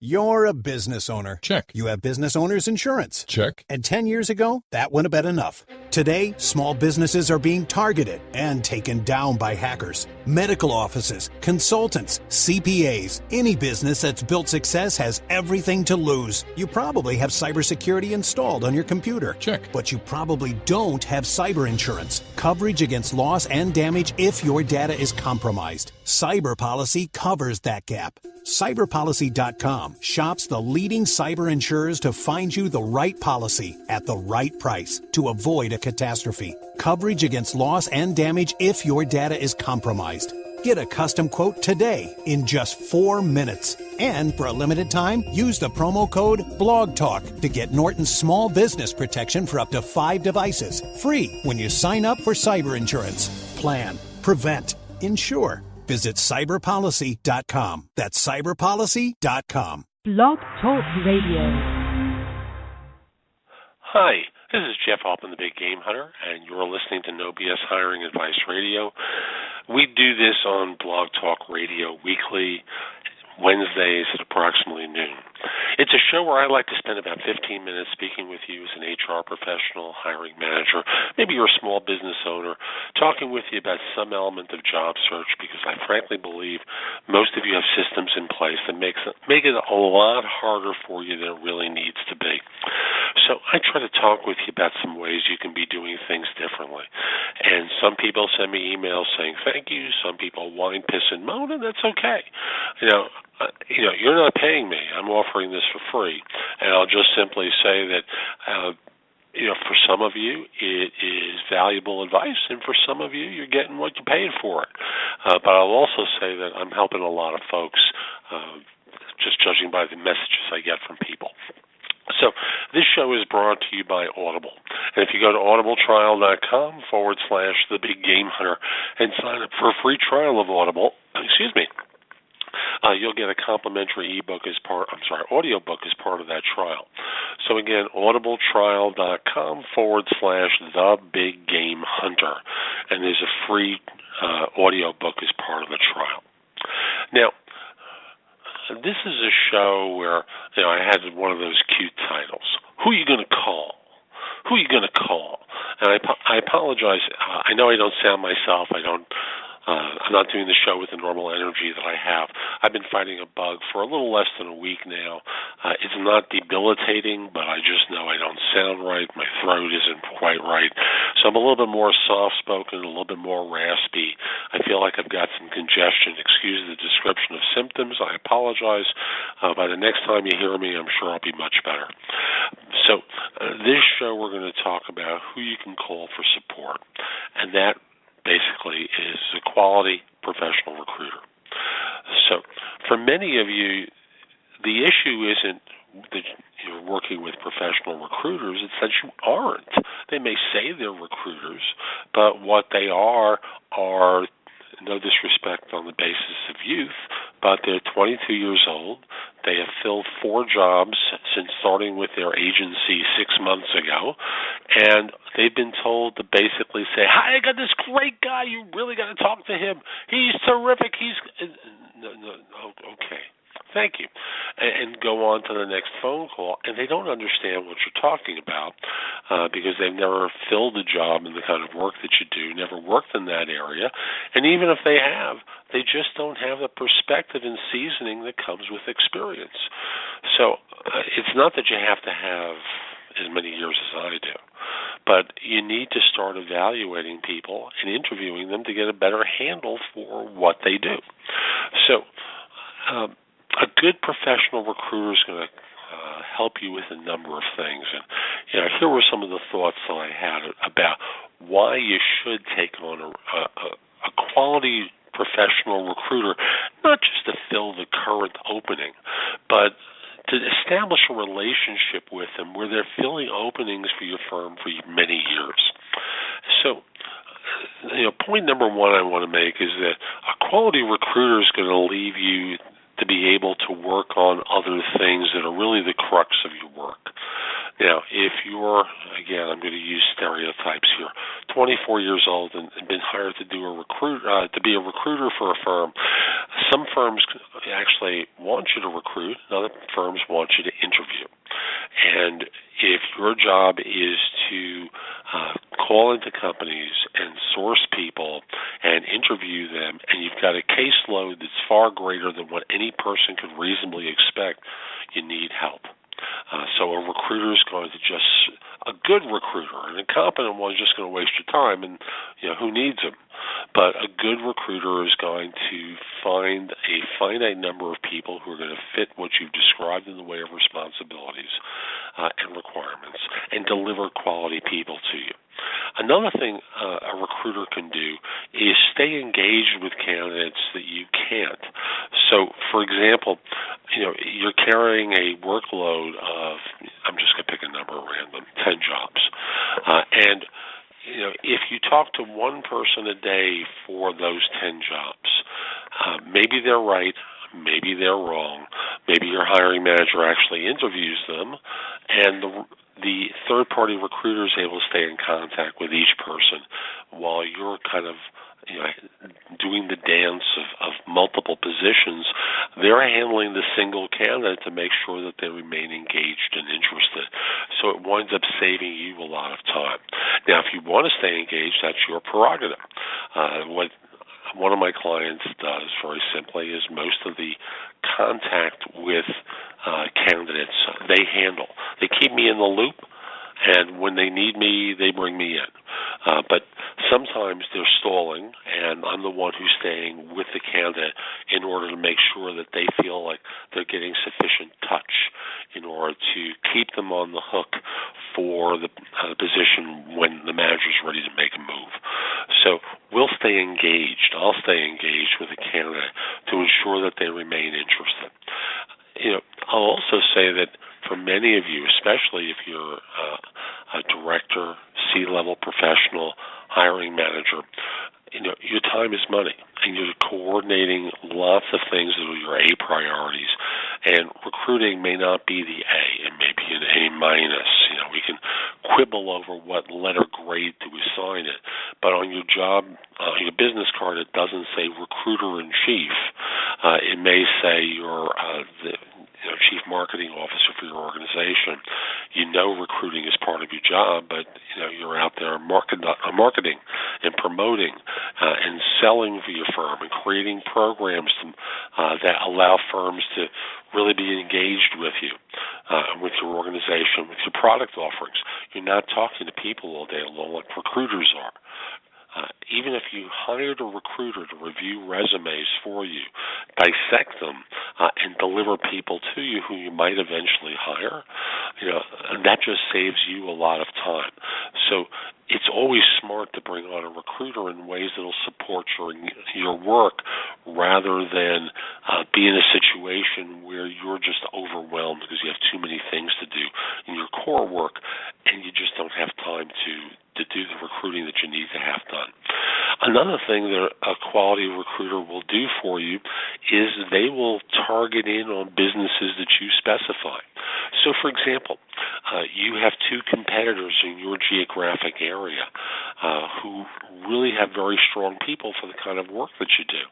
You're a business owner. Check. You have business owner's insurance. Check. And 10 years ago, that wouldn't have been enough. Today, small businesses are being targeted and taken down by hackers. Medical offices, consultants, CPAs, any business that's built success has everything to lose. You probably have cybersecurity installed on your computer. Check. But you probably don't have cyber insurance. Coverage against loss and damage if your data is compromised. Cyber Policy covers that gap. Cyberpolicy.com shops the leading cyber insurers to find you the right policy at the right price to avoid a catastrophe. Coverage against loss and damage if your data is compromised. Get a custom quote today in just 4 minutes. And for a limited time, use the promo code BLOGTALK to get Norton's small business protection for up to 5 devices. Free when you sign up for cyber insurance. Plan, prevent, insure. Visit cyberpolicy.com. That's cyberpolicy.com. Blog Talk Radio. Hi, this is Jeff Altman, the Big Game Hunter, and you're listening to No BS Hiring Advice Radio. We do this on Blog Talk Radio weekly, Wednesdays at approximately noon. It's a show where I like to spend about 15 minutes speaking with you as an HR professional, hiring manager, maybe you're a small business owner, talking with you about some element of job search, because I frankly believe most of you have systems in place that make it a lot harder for you than it really needs to be. So I try to talk with you about some ways you can be doing things differently. And some people send me emails saying thank you. Some people whine, piss, and moan, and that's okay. You're not paying me. I'm offering this for free. And I'll just simply say that, for some of you, it is valuable advice, and for some of you, you're getting what you paid for it. But I'll also say that I'm helping a lot of folks, just judging by the messages I get from people. So this show is brought to you by Audible. And if you go to audibletrial.com/The Big Game Hunter and sign up for a free trial of Audible, you'll get a complimentary audiobook as part of that trial. So again, audibletrial.com/The Big Game Hunter. And there's a free audiobook as part of the trial. Now, this is a show where, I had one of those cute titles. Who are you going to call? Who are you going to call? And I apologize. I know I don't sound myself. I'm not doing the show with the normal energy that I have. I've been fighting a bug for a little less than a week now. It's not debilitating, but I just know I don't sound right. My throat isn't quite right. So I'm a little bit more soft-spoken, a little bit more raspy. I feel like I've got some congestion. Excuse the description of symptoms. I apologize. By the next time you hear me, I'm sure I'll be much better. So this show, we're going to talk about who you can call for support, and that basically is a quality professional recruiter. So for many of you, the issue isn't that you're working with professional recruiters, it's that you aren't. They may say they're recruiters, but what they are, no disrespect on the basis of youth, but they're 22 years old. They have filled 4 jobs since starting with their agency 6 months ago, and they've been told to basically say, hi, I got this great guy, you really got to talk to him. He's terrific. Okay. Thank you. And go on to the next phone call, and they don't understand what you're talking about because they've never filled a job in the kind of work that you do, never worked in that area, and even if they have, they just don't have the perspective and seasoning that comes with experience. So it's not that you have to have as many years as I do, but you need to start evaluating people and interviewing them to get a better handle for what they do. So a good professional recruiter is going to help you with a number of things. And here were some of the thoughts that I had about why you should take on a quality professional recruiter, not just to fill the current opening, but to establish a relationship with them where they're filling openings for your firm for many years. So, point number one I want to make is that a quality recruiter is going to leave you to be able to work on other things that are really the crux of your work. Now, if you're, again, I'm going to use stereotypes here, 24 years old and been hired to be a recruiter for a firm, some firms, actually want you to recruit, and other firms want you to interview. And if your job is to call into companies and source people and interview them, and you've got a caseload that's far greater than what any person could reasonably expect, you need help. So a recruiter is going to a good recruiter, an incompetent one is just going to waste your time, and who needs them? But a good recruiter is going to find a finite number of people who are going to fit what you've described in the way of responsibilities and requirements and deliver quality people to you. Another thing a recruiter can do is stay engaged with candidates that you can't. So, for example, you're carrying a workload of, I'm just going to pick a number at random, 10 jobs. And if you talk to one person a day for those 10 jobs, maybe they're right, maybe they're wrong, maybe your hiring manager actually interviews them, and the third-party recruiter is able to stay in contact with each person while you're kind of doing the dance of multiple positions. They're handling the single candidate to make sure that they remain engaged and interested. So it winds up saving you a lot of time. Now, if you want to stay engaged, that's your prerogative. What one of my clients does very simply is most of the contact with candidates they handle. They keep me in the loop, and when they need me, they bring me in. But sometimes they're stalling, and I'm the one who's staying with the candidate in order to make sure that they feel like they're getting sufficient touch in order to keep them on the hook for the position when the manager's ready to make a move. So we'll stay engaged. I'll stay engaged with the candidate to ensure that they remain interested. I'll also say that for many of you, especially if you're a director, C-level professional, hiring manager, your time is money, and you're coordinating lots of things that are your A priorities. And recruiting may not be the A, it may be an A minus. We can quibble over what letter grade to assign it, but on your job, your business card, it doesn't say recruiter in chief. It may say you're the chief marketing officer for your organization. Recruiting is part of your job, but you're out there marketing and promoting and selling for your firm and creating programs that allow firms to really be engaged with you, with your organization, with your product offerings. You're not talking to people all day long like recruiters are. Even if you hired a recruiter to review resumes for you, dissect them, and deliver people to you who you might eventually hire, that just saves you a lot of time. So it's always smart to bring on a recruiter in ways that will support your work rather than be in a situation where you're just overwhelmed because you have too many things to do in your core work and you just don't have time to do the recruiting that you need to have done. Another thing that a quality recruiter will do for you is they will target in on businesses that you specify. So, for example, you have two competitors in your geographic area who really have very strong people for the kind of work that you do.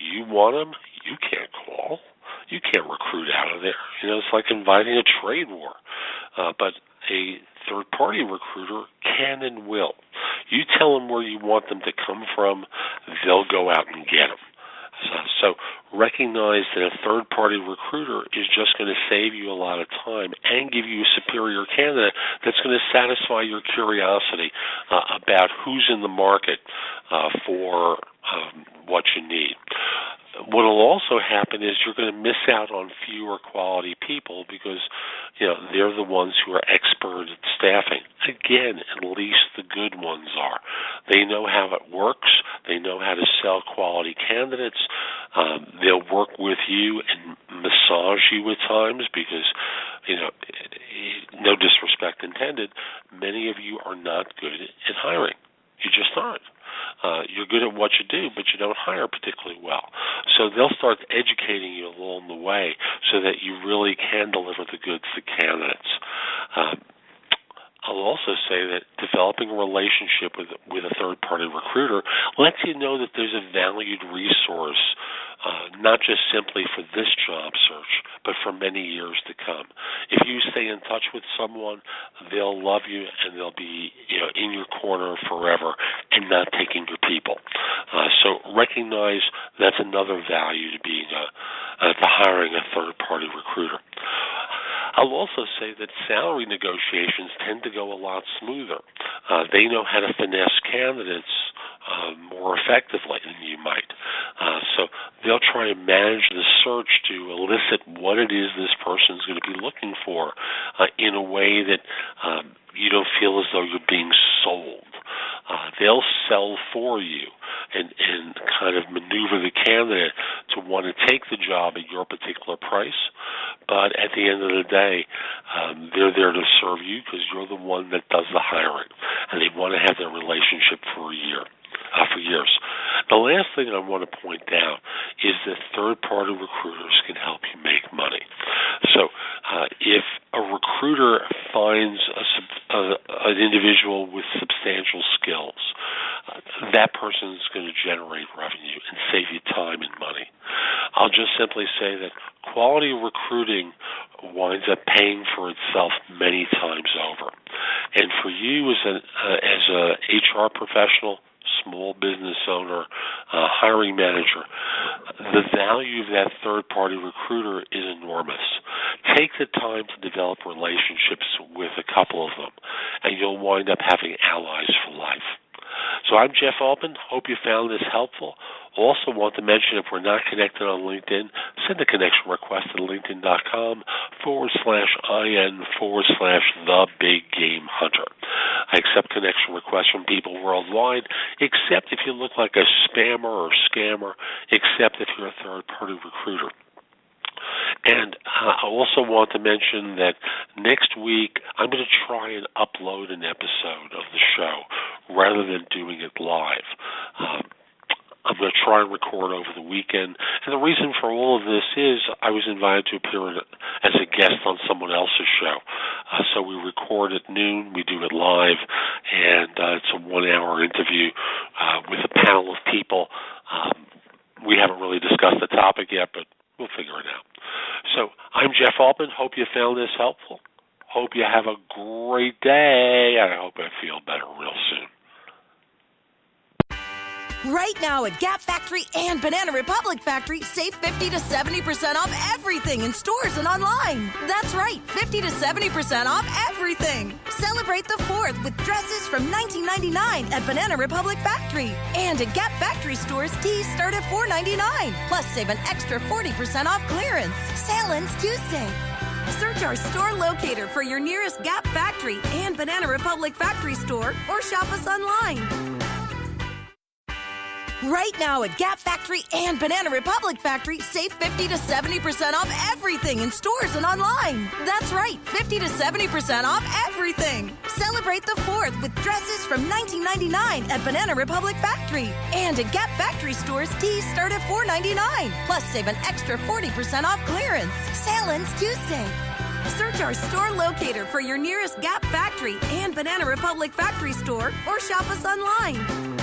You want them, you can't call. You can't recruit out of there. It's like inviting a trade war. But a third-party recruiter can and will. You tell them where you want them to come from, they'll go out and get them. So recognize that a third-party recruiter is just going to save you a lot of time and give you a superior candidate that's going to satisfy your curiosity about who's in the market for what you need. What will also happen is you're going to miss out on fewer quality people because, they're the ones who are expert at staffing. Again, at least the good ones are. They know how it works. They know how to sell quality candidates. They'll work with you and massage you at times because, no disrespect intended, many of you are not good at hiring. You just aren't. You're good at what you do, but you don't hire particularly well. So they'll start educating you along the way so that you really can deliver the goods to candidates. I'll also say that developing a relationship with a third-party recruiter lets you know that there's a valued resource not just simply for this job search, but for many years to come. If you stay in touch with someone, they'll love you and they'll be in your corner forever and not taking your people. So recognize that's another value to being to hiring a third-party recruiter. I'll also say that salary negotiations tend to go a lot smoother. They know how to finesse candidates more effectively than you might. So they'll try and manage the search to elicit what it is this person is going to be looking for in a way that you don't feel as though you're being sold. They'll sell for you and kind of maneuver the candidate to want to take the job at your particular price. But at the end of the day, they're there to serve you because you're the one that does the hiring, and they want to have their relationship for years. The last thing I want to point out is that third-party recruiters can help you make money. So if a recruiter finds an individual with substantial skills, that person is going to generate revenue and save you time and money. I'll just simply say that quality recruiting winds up paying for itself many times over. And for you as a HR professional, small business owner, hiring manager, the value of that third-party recruiter is enormous. Take the time to develop relationships with a couple of them, and you'll wind up having allies for life. So I'm Jeff Altman. Hope you found this helpful. Also want to mention, if we're not connected on LinkedIn, send a connection request to linkedin.com/IN/TheBigGameHunter. I accept connection requests from people worldwide, except if you look like a spammer or scammer, except if you're a third-party recruiter. And I also want to mention that next week I'm going to try and upload an episode of the show rather than doing it live. I'm going to try and record over the weekend. And the reason for all of this is I was invited to appear as a guest on someone else's show. So we record at noon, we do it live, and it's a 1-hour interview with a panel of people. We haven't really discussed the topic yet, but we'll figure it out. So I'm Jeff Altman. Hope you found this helpful. Hope you have a great day, and I hope I feel better real soon. Right now at Gap Factory and Banana Republic Factory, save 50 to 70% off everything in stores and online. That's right, 50 to 70% off everything. Celebrate the 4th with dresses from $19.99 at Banana Republic Factory. And at Gap Factory stores, tees start at $4.99. Plus, save an extra 40% off clearance. Sale ends Tuesday. Search our store locator for your nearest Gap Factory and Banana Republic Factory store, or shop us online. Right now at Gap Factory and Banana Republic Factory, save 50 to 70% off everything in stores and online. That's right, 50 to 70% off everything. Celebrate the 4th with dresses from $19.99 at Banana Republic Factory. And at Gap Factory stores, tees start at $4.99. Plus, save an extra 40% off clearance. Sale ends Tuesday. Search our store locator for your nearest Gap Factory and Banana Republic Factory store, or shop us online.